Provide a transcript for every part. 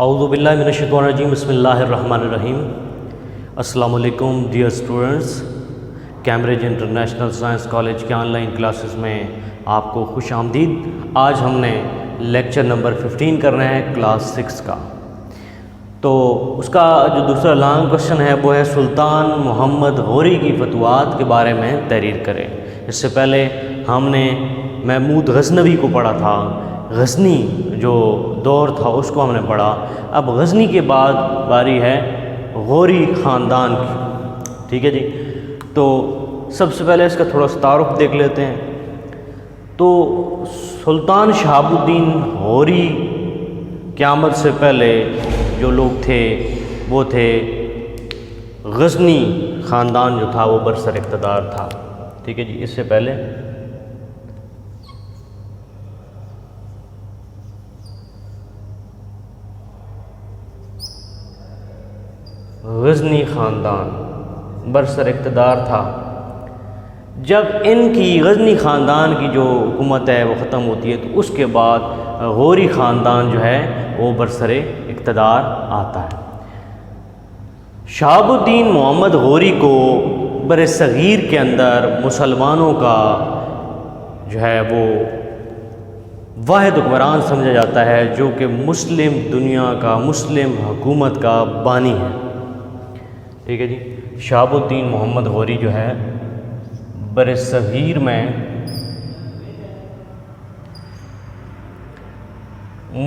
اعوذ باللہ من الشیطان الرجیم، بسم اللہ الرحمن الرحیم۔ السلام علیکم dear students, Cambridge international science college کے آن لائن کلاسز میں آپ کو خوش آمدید۔ آج ہم نے لیکچر نمبر 15 کرنا ہے کلاس 6 کا۔ تو اس کا جو دوسرا لانگ کوشچن ہے وہ ہے سلطان محمد غوری کی فتوحات کے بارے میں تحریر کریں۔ اس سے پہلے ہم نے محمود غزنوی کو پڑھا تھا، غزنی جو دور تھا اس کو ہم نے پڑھا۔ اب غزنی کے بعد باری ہے غوری خاندان کی، ٹھیک ہے جی۔ تو سب سے پہلے اس کا تھوڑا سا تعارف دیکھ لیتے ہیں۔ تو سلطان شہاب الدین غوری قیامت سے پہلے جو لوگ تھے وہ تھے غزنی خاندان جو تھا وہ برسر اقتدار تھا، ٹھیک ہے جی۔ اس سے پہلے غزنی خاندان برسر اقتدار تھا۔ جب ان کی غزنی خاندان کی جو حکومت ہے وہ ختم ہوتی ہے تو اس کے بعد غوری خاندان جو ہے وہ برسر اقتدار آتا ہے۔ شہاب الدین محمد غوری کو بر صغیر کے اندر مسلمانوں کا جو ہے وہ واحد حکمران سمجھا جاتا ہے، جو کہ مسلم دنیا کا، مسلم حکومت کا بانی ہے، ٹھیک ہے جی۔ شہاب الدین محمد غوری جو ہے بر صغیر میں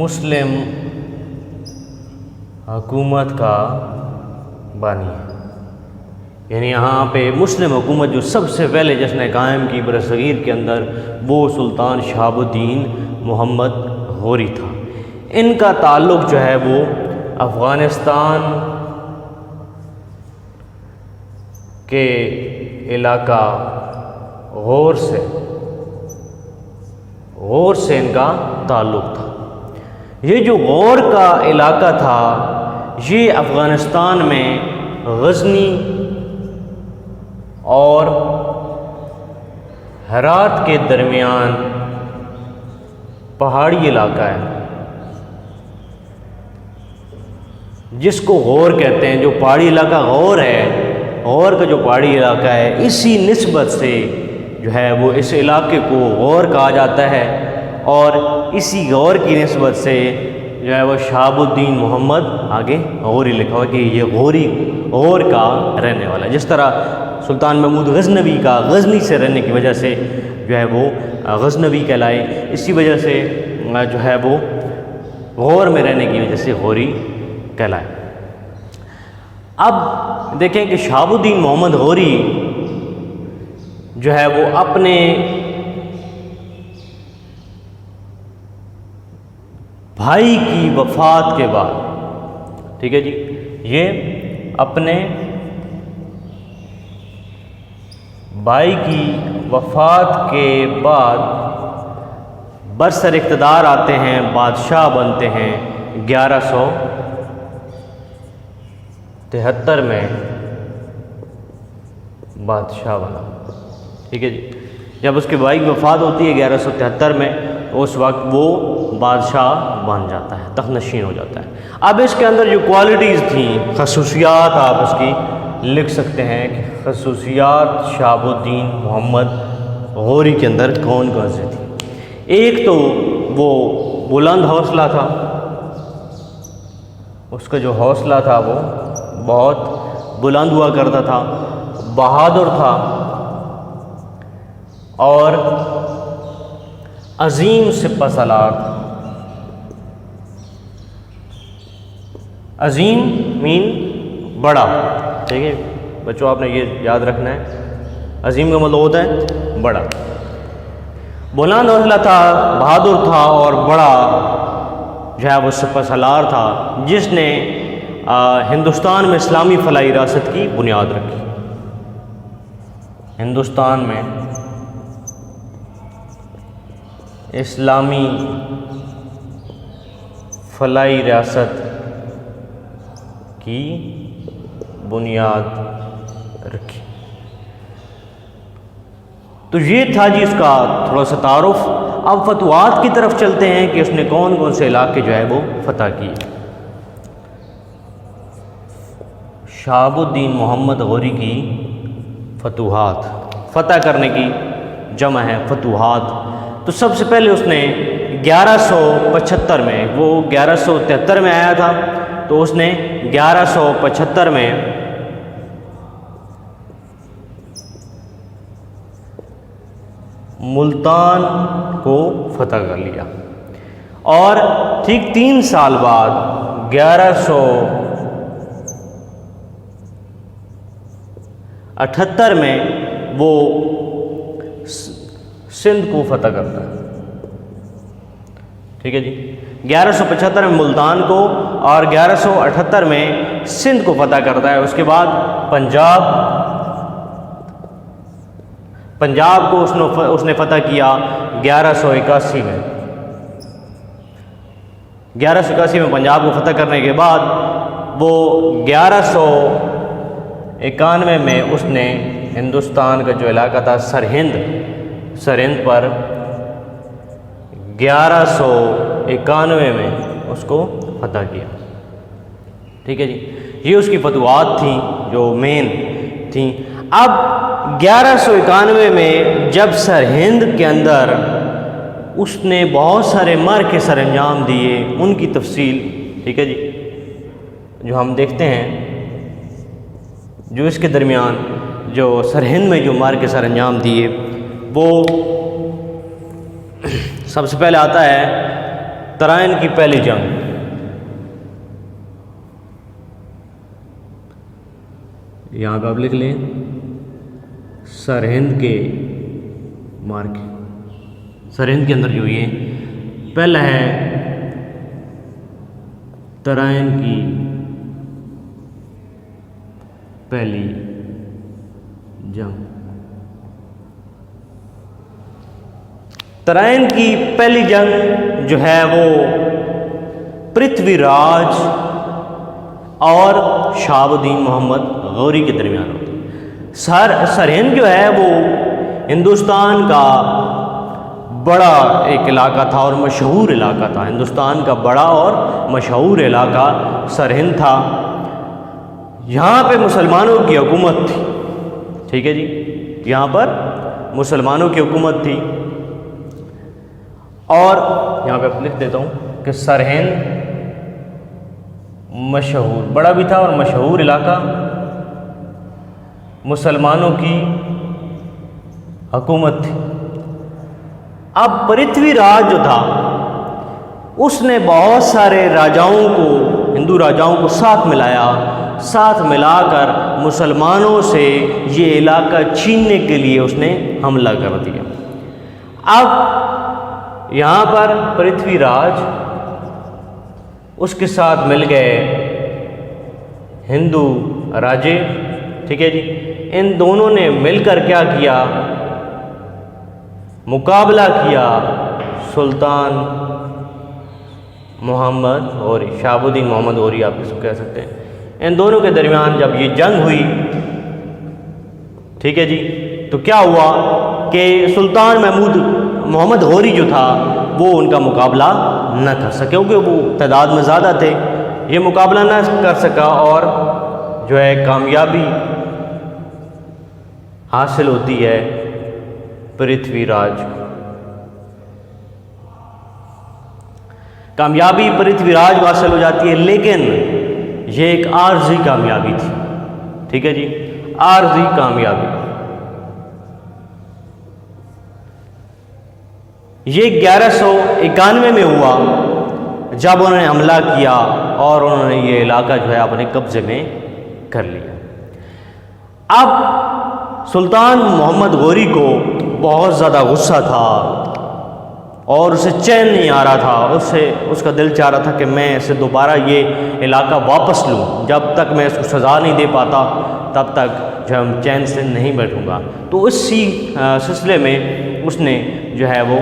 مسلم حکومت کا بانی ہے، یعنی یہاں پہ مسلم حکومت جو سب سے پہلے جس نے قائم کی بر صغیر کے اندر وہ سلطان شہاب الدین محمد غوری تھا۔ ان کا تعلق جو ہے وہ افغانستان کے علاقہ غور سے ان کا تعلق تھا۔ یہ جو غور کا علاقہ تھا یہ افغانستان میں غزنی اور ہرات کے درمیان پہاڑی علاقہ ہے، جس کو غور کہتے ہیں۔ جو پہاڑی علاقہ غور ہے، غور کا جو پہاڑی علاقہ ہے، اسی نسبت سے جو ہے وہ اس علاقے کو غور کہا جاتا ہے، اور اسی غور کی نسبت سے جو ہے وہ شہاب الدین محمد آگے غوری لکھا ہوا کہ یہ غور کا رہنے والا ہے۔ جس طرح سلطان محمود غزنوی کا غزنی سے رہنے کی وجہ سے جو ہے وہ غزنوی کہلائے، اسی وجہ سے جو ہے وہ غور میں رہنے کی وجہ سے غوری کہلائے۔ اب دیکھیں کہ شہاب الدین محمد غوری جو ہے وہ اپنے بھائی کی وفات کے بعد، ٹھیک ہے جی، یہ اپنے بھائی کی وفات کے بعد برسر اقتدار آتے ہیں، بادشاہ بنتے ہیں 1173 میں بادشاہ بنا، ٹھیک ہے جی۔ جب اس کے بھائی کی وفات ہوتی ہے 1173 میں، اس وقت وہ بادشاہ بن جاتا ہے، تخت نشین ہو جاتا ہے۔ اب اس کے اندر جو کوالٹیز تھیں، خصوصیات آپ اس کی لکھ سکتے ہیں کہ خصوصیات شہاب الدین محمد غوری کے اندر کون کون سی تھی۔ ایک تو وہ بلند حوصلہ تھا، اس کا جو حوصلہ تھا وہ بہت بلند ہوا کرتا تھا، بہادر تھا اور عظیم سپہ سالار تھا۔ عظیم مین بڑا، ٹھیک ہے بچوں، آپ نے یہ یاد رکھنا ہے، عظیم کا مطلب ہوتا ہے بڑا۔ بلند حوصلہ تھا، بہادر تھا اور بڑا جو ہے وہ سپہ سالار تھا، جس نے ہندوستان میں اسلامی فلاحی ریاست کی بنیاد رکھی۔ ہندوستان میں اسلامی فلاحی ریاست کی بنیاد رکھی۔ تو یہ تھا جی اس کا تھوڑا سا تعارف۔ اب فتوحات کی طرف چلتے ہیں کہ اس نے کون کون سے علاقے جو ہے وہ فتح کیے۔ شہاب الدین محمد غوری کی فتوحات، فتح کرنے کی جمع ہے فتوحات۔ تو سب سے پہلے اس نے 1175 میں، وہ 1173 میں آیا تھا، تو اس نے 1175 میں ملتان کو فتح کر لیا، اور ٹھیک 3 سال بعد 1178 میں وہ سندھ کو فتح کرتا ہے، ٹھیک ہے جی۔ 1175 میں ملتان کو اور 1178 میں سندھ کو فتح کرتا ہے۔ اس کے بعد پنجاب کو اس نے فتح کیا 1181 میں۔ 1181 میں پنجاب کو فتح کرنے کے بعد وہ 1191 میں اس نے ہندوستان کا جو علاقہ تھا سرہند پر 1191 میں اس کو فتح کیا، ٹھیک ہے جی۔ یہ اس کی فتوحات تھیں جو مین تھیں۔ اب 1191 میں جب سرہند کے اندر اس نے بہت سارے معرکے سر انجام دیے، ان کی تفصیل، ٹھیک ہے جی، جو ہم دیکھتے ہیں، جو اس کے درمیان جو سرہند میں جو معرکے سر انجام دیے، وہ سب سے پہلے آتا ہے ترائن کی پہلی جنگ۔ یہاں پہ آپ لکھ لیں سرہند کے معرکے، سرہند کے اندر جو یہ پہلا ہے ترائن کی پہلی جنگ۔ ترائن کی پہلی جنگ جو ہے وہ پرتھوی راج اور شہاب الدین محمد غوری کے درمیان ہوتی ہے۔ سرہند جو ہے وہ ہندوستان کا بڑا ایک علاقہ تھا اور مشہور علاقہ تھا، ہندوستان کا بڑا اور مشہور علاقہ سرہند تھا۔ یہاں پہ مسلمانوں کی حکومت تھی، ٹھیک ہے جی، یہاں پر مسلمانوں کی حکومت تھی۔ اور یہاں پہ لکھ دیتا ہوں کہ سرہند مشہور بڑا بھی تھا اور مشہور علاقہ، مسلمانوں کی حکومت تھی۔ اب پرتھوی راج جو تھا اس نے بہت سارے راجاؤں کو، ہندو راجاؤں کو ساتھ ملا کر مسلمانوں سے یہ علاقہ چھیننے کے لیے اس نے حملہ کر دیا۔ اب یہاں پر پرتھوی راج اس کے ساتھ مل گئے ہندو راجے، ٹھیک ہے جی۔ ان دونوں نے مل کر کیا کیا؟ مقابلہ کیا سلطان محمد غوری، شہاب الدین محمد غوری آپ اس کو کہہ سکتے ہیں۔ ان دونوں کے درمیان جب یہ جنگ ہوئی، ٹھیک ہے جی، تو کیا ہوا کہ سلطان محمد غوری جو تھا وہ ان کا مقابلہ نہ کر سکے، کیونکہ وہ تعداد میں زیادہ تھے، یہ مقابلہ نہ کر سکا اور جو ہے کامیابی حاصل ہوتی ہے پرتھوی راج کو۔ کامیابی پرتھوی راج کو حاصل ہو جاتی ہے، لیکن یہ ایک عارضی کامیابی تھی، ٹھیک ہے جی، عارضی کامیابی۔ یہ 1191 میں ہوا جب انہوں نے حملہ کیا اور انہوں نے یہ علاقہ جو ہے اپنے قبضے میں کر لیا۔ اب سلطان محمد غوری کو بہت زیادہ غصہ تھا اور اسے چین نہیں آ رہا تھا، اس کا دل چاہ رہا تھا کہ میں اسے دوبارہ یہ علاقہ واپس لوں، جب تک میں اس کو سزا نہیں دے پاتا تب تک جو ہم چین سے نہیں بیٹھوں گا۔ تو اسی سلسلے میں اس نے جو ہے وہ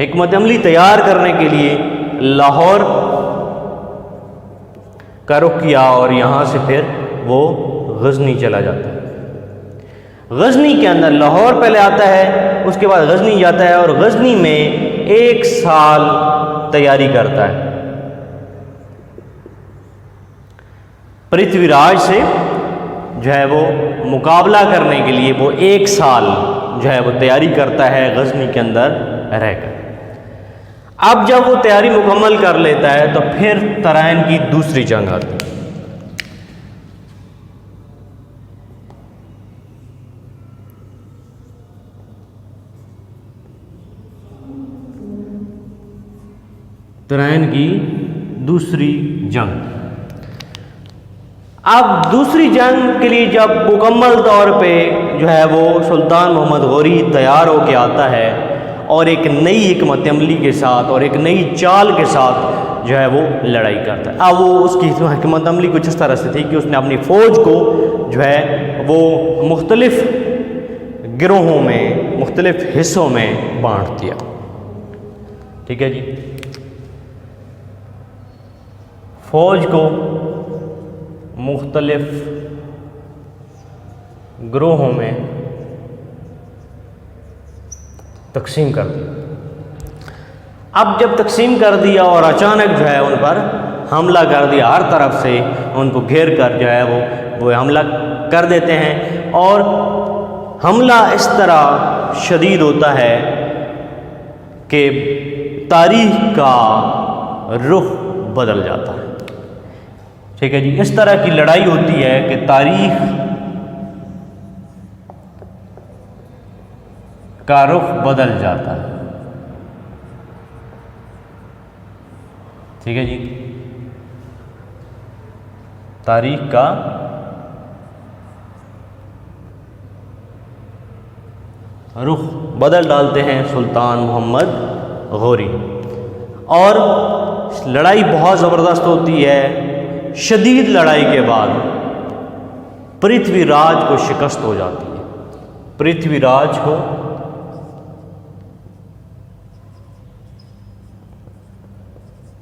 حکمت عملی تیار کرنے کے لیے لاہور کا رخ کیا اور یہاں سے پھر وہ غزنی چلا جاتا ہے۔ غزنی کے اندر لاہور پہلے آتا ہے، اس کے بعد غزنی جاتا ہے اور غزنی میں 1 سال تیاری کرتا ہے پرتھوی راج سے جو ہے وہ مقابلہ کرنے کے لیے وہ 1 سال جو ہے وہ تیاری کرتا ہے غزنی کے اندر رہ کر۔ اب جب وہ تیاری مکمل کر لیتا ہے تو پھر ترائن کی دوسری جنگ آتی ہے۔ ترائن کی دوسری جنگ۔ اب دوسری جنگ کے لیے جب مکمل طور پہ جو ہے وہ سلطان محمد غوری تیار ہو کے آتا ہے اور ایک نئی حکمت عملی کے ساتھ اور ایک نئی چال کے ساتھ جو ہے وہ لڑائی کرتا ہے۔ اب وہ اس کی حکمت عملی کچھ اس طرح سے تھی کہ اس نے اپنی فوج کو جو ہے وہ مختلف گروہوں میں، مختلف حصوں میں بانٹ دیا۔ ٹھیک ہے جی، فوج کو مختلف گروہوں میں تقسیم کر دیا۔ اب جب تقسیم کر دیا اور اچانک جو ہے ان پر حملہ کر دیا، ہر طرف سے ان کو گھیر کر جو ہے وہ حملہ کر دیتے ہیں، اور حملہ اس طرح شدید ہوتا ہے کہ تاریخ کا رخ بدل جاتا ہے۔ ٹھیک ہے جی، اس طرح کی لڑائی ہوتی ہے کہ تاریخ کا رخ بدل جاتا ہے۔ ٹھیک ہے جی، تاریخ کا رخ بدل ڈالتے ہیں سلطان محمد غوری، اور لڑائی بہت زبردست ہوتی ہے۔ شدید لڑائی کے بعد پرتھوی راج کو شکست ہو جاتی ہے۔ پرتھوی راج کو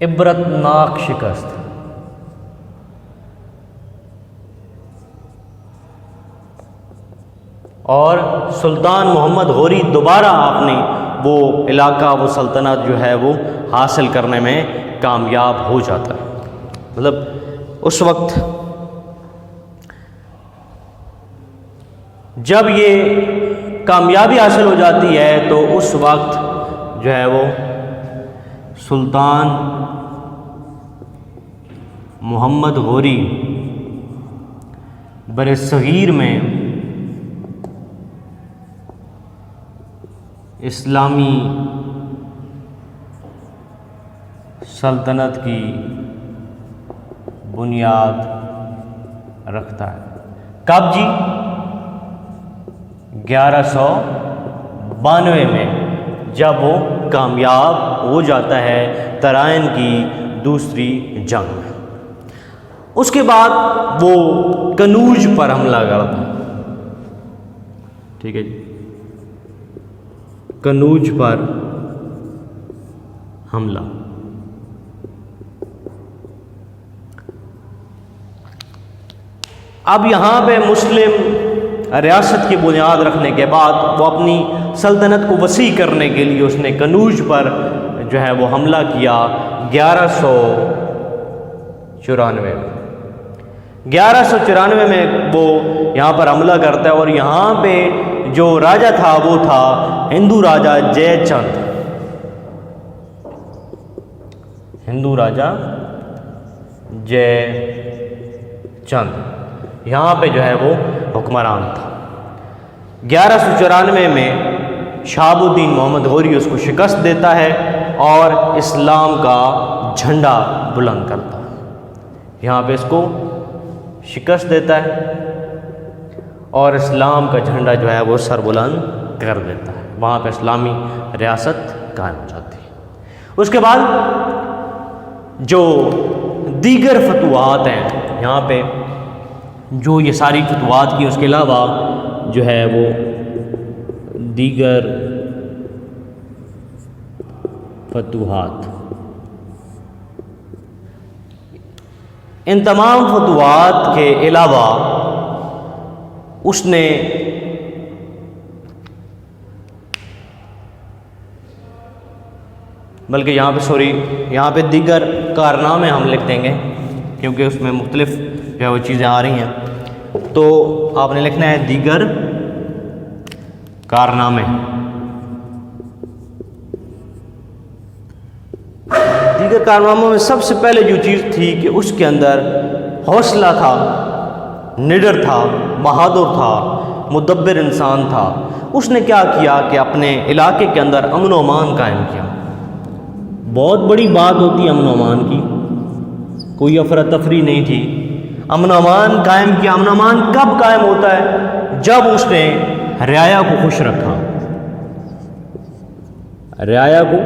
عبرتناک شکست، اور سلطان محمد غوری دوبارہ اپنی وہ علاقہ، وہ سلطنت جو ہے وہ حاصل کرنے میں کامیاب ہو جاتا ہے۔ مطلب اس وقت جب یہ کامیابی حاصل ہو جاتی ہے تو اس وقت جو ہے وہ سلطان محمد غوری بر صغیر میں اسلامی سلطنت کی بنیاد رکھتا ہے۔ کب جی؟ 1192 میں، جب وہ کامیاب ہو جاتا ہے ترائن کی دوسری جنگ میں۔ اس کے بعد وہ کنوج پر حملہ کرتا ہے۔ ٹھیک ہے جی، کنوج پر حملہ۔ اب یہاں پہ مسلم ریاست کی بنیاد رکھنے کے بعد وہ اپنی سلطنت کو وسیع کرنے کے لیے اس نے کنوج پر جو ہے وہ حملہ کیا 1194 میں۔ 1194 میں وہ یہاں پر حملہ کرتا ہے، اور یہاں پہ جو راجہ تھا وہ تھا ہندو راجہ جے چند۔ ہندو راجہ جے چند یہاں پہ جو ہے وہ حکمران تھا۔ 1194 میں شہاب الدین محمد غوری اس کو شکست دیتا ہے اور اسلام کا جھنڈا بلند کرتا ہے۔ یہاں پہ اس کو شکست دیتا ہے اور اسلام کا جھنڈا جو ہے وہ سر بلند کر دیتا ہے۔ وہاں پہ اسلامی ریاست قائم ہو جاتی ہے۔ اس کے بعد جو دیگر فتوحات ہیں، یہاں پہ جو یہ ساری فتوحات کی، اس کے علاوہ جو ہے وہ دیگر فتوحات، ان تمام فتوحات کے علاوہ اس نے بلکہ یہاں پہ دیگر کارنامے ہم لکھ دیں گے کیونکہ اس میں مختلف جو ہے وہ چیزیں آ رہی ہیں۔ تو آپ نے لکھنا ہے دیگر کارنامے. دیگر کارناموں میں سب سے پہلے جو چیز تھی کہ اس کے اندر حوصلہ تھا، نڈر تھا، بہادر تھا، مدبر انسان تھا. اس نے کیا کیا کہ اپنے علاقے کے اندر امن و امان قائم کیا. بہت بڑی بات ہوتی ہے امن و امان کی، کوئی افراتفری نہیں تھی. امن و امان قائم کیا. امن و امان کب قائم ہوتا ہے؟ جب اس نے رعایا کو خوش رکھا. رعایا کو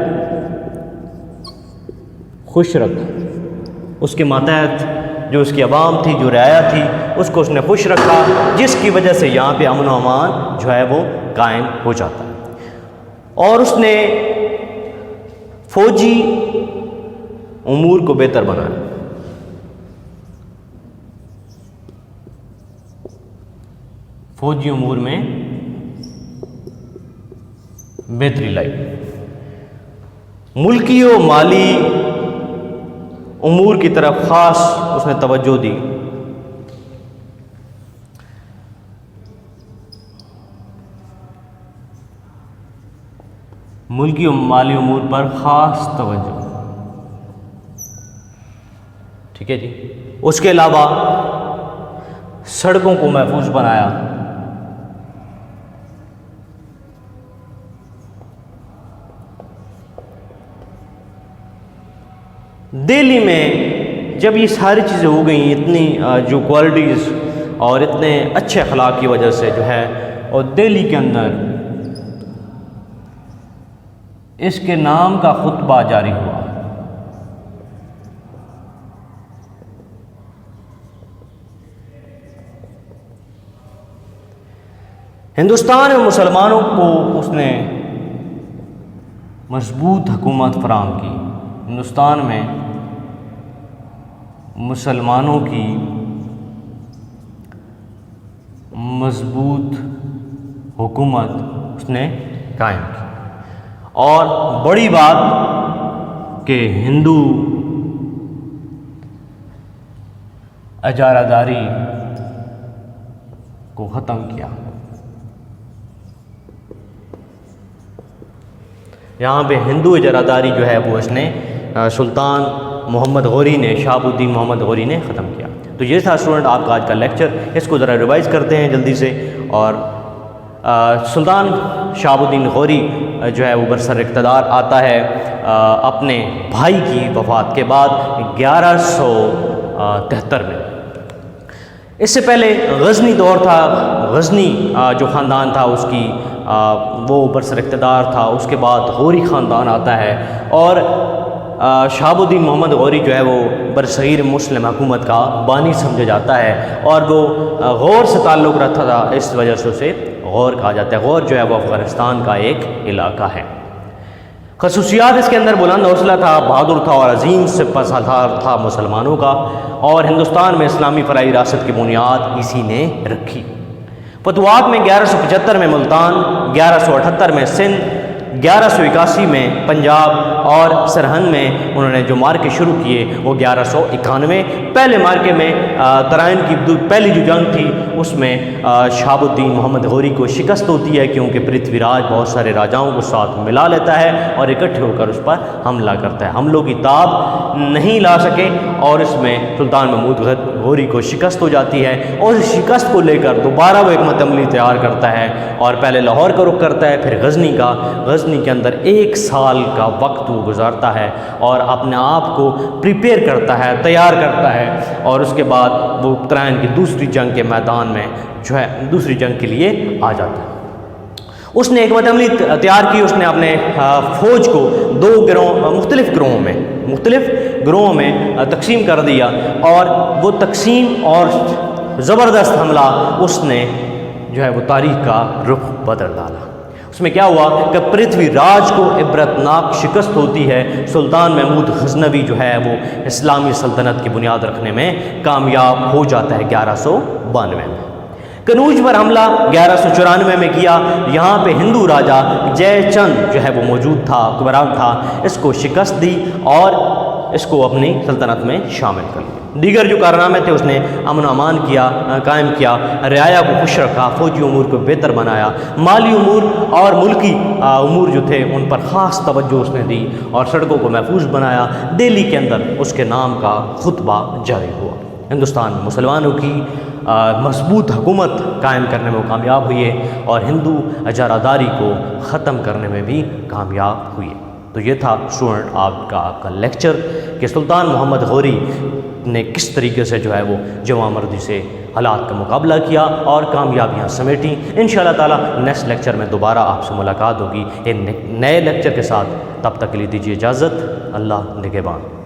خوش رکھا، اس کے ماتحت جو اس کی عوام تھی، جو رعایا تھی، اس کو اس نے خوش رکھا، جس کی وجہ سے یہاں پہ امن و امان جو ہے وہ قائم ہو جاتا ہے. اور اس نے فوجی امور کو بہتر بنایا. فوجی امور میں بہتری لائی. ملکی و مالی امور کی طرف خاص اس نے توجہ دی. ملکی و مالی امور پر خاص توجہ. ٹھیک ہے جی. اس کے علاوہ سڑکوں کو محفوظ بنایا. دہلی میں جب یہ ساری چیزیں ہو گئیں، اتنی جو کوالٹیز اور اتنے اچھے اخلاق کی وجہ سے جو ہے، اور دہلی کے اندر اس کے نام کا خطبہ جاری ہوا. ہندوستان میں مسلمانوں کو اس نے مضبوط حکومت فراہم کی. ہندوستان میں مسلمانوں کی مضبوط حکومت اس نے قائم کی. اور بڑی بات کہ ہندو اجارہ داری کو ختم کیا. یہاں پہ ہندو اجارہ داری جو ہے وہ اس نے سلطان محمد غوری نے، شہاب الدین محمد غوری نے ختم کیا. تو یہ تھا اسٹوڈنٹ آپ کا آج کا لیکچر. اس کو ذرا ریوائز کرتے ہیں جلدی سے. اور سلطان شہاب الدین غوری جو ہے وہ برسر اقتدار آتا ہے اپنے بھائی کی وفات کے بعد 1173 میں. اس سے پہلے غزنی دور تھا. غزنی جو خاندان تھا اس کی وہ برسر اقتدار تھا. اس کے بعد غوری خاندان آتا ہے اور شہاب الدین محمد غوری جو ہے وہ برصغیر مسلم حکومت کا بانی سمجھا جاتا ہے اور وہ غور سے تعلق رکھتا تھا، اس وجہ سے اسے غور کہا جاتا ہے. غور جو ہے وہ افغانستان کا ایک علاقہ ہے. خصوصیات اس کے اندر بلند حوصلہ تھا، بہادر تھا اور عظیم سپہ سالار تھا مسلمانوں کا. اور ہندوستان میں اسلامی فلاحی ریاست کی بنیاد اسی نے رکھی. فتوحات میں 1175 میں ملتان، 1178 میں سندھ، 1181 میں پنجاب اور سرہند میں انہوں نے جو مارکے شروع کیے وہ 1191. پہلے مارکے میں ترائن کی پہلی جو جنگ تھی اس میں شہاب الدین محمد غوری کو شکست ہوتی ہے، کیونکہ پرتھوی راج بہت سارے راجاؤں کو ساتھ ملا لیتا ہے اور اکٹھے ہو کر اس پر حملہ کرتا ہے. حملوں کی تاب نہیں لا سکے اور اس میں سلطان محمود غوری کو شکست ہو جاتی ہے. اور اس شکست کو لے کر دوبارہ وہ حکمت عملی تیار کرتا ہے اور پہلے لاہور کا رخ کرتا ہے، پھر غزنی کا. غزنی کے اندر 1 سال کا وقت وہ گزارتا ہے اور اپنے آپ کو پریپیئر کرتا ہے، تیار کرتا ہے. اور اس کے بعد وہ ترائن کی دوسری جنگ کے میدان میں جو ہے دوسری جنگ کے لیے آ جاتا ہے. اس نے حکمت عملی تیار کی. اس نے اپنے فوج کو مختلف گروہوں میں تقسیم کر دیا اور وہ تقسیم اور زبردست حملہ اس نے جو ہے وہ تاریخ کا رخ بدل ڈالا. اس میں کیا ہوا کہ پرتھوی راج کو عبرتناک شکست ہوتی ہے. سلطان محمود غزنوی جو ہے وہ اسلامی سلطنت کی بنیاد رکھنے میں کامیاب ہو جاتا ہے 1192 میں. کنوج پر حملہ 1194 میں کیا. یہاں پہ ہندو راجا جے چند جو ہے وہ موجود تھا، حکمران تھا. اس کو شکست دی اور اس کو اپنی سلطنت میں شامل کر لیا۔ دیگر جو کارنامے تھے، اس نے امن و امان قائم کیا، رعایا کو خوش رکھا، فوجی امور کو بہتر بنایا، مالی امور اور ملکی امور جو تھے ان پر خاص توجہ اس نے دی، اور سڑکوں کو محفوظ بنایا۔ دہلی کے اندر اس کے نام کا خطبہ جاری ہوا۔ ہندوستان میں مسلمانوں کی مضبوط حکومت قائم کرنے میں وہ کامیاب ہوئے، اور ہندو اجارہ داری کو ختم کرنے میں بھی کامیاب ہوئے۔ تو یہ تھا اسٹوڈنٹ آپ کا لیکچر کہ سلطان محمد غوری نے کس طریقے سے جو ہے وہ جوان مردی سے حالات کا مقابلہ کیا اور کامیابیاں سمیٹیں۔ انشاءاللہ تعالی نیکسٹ لیکچر میں دوبارہ آپ سے ملاقات ہوگی ایک نئے لیکچر کے ساتھ۔ تب تک کے لیے دیجیے اجازت۔ اللہ نگہبان۔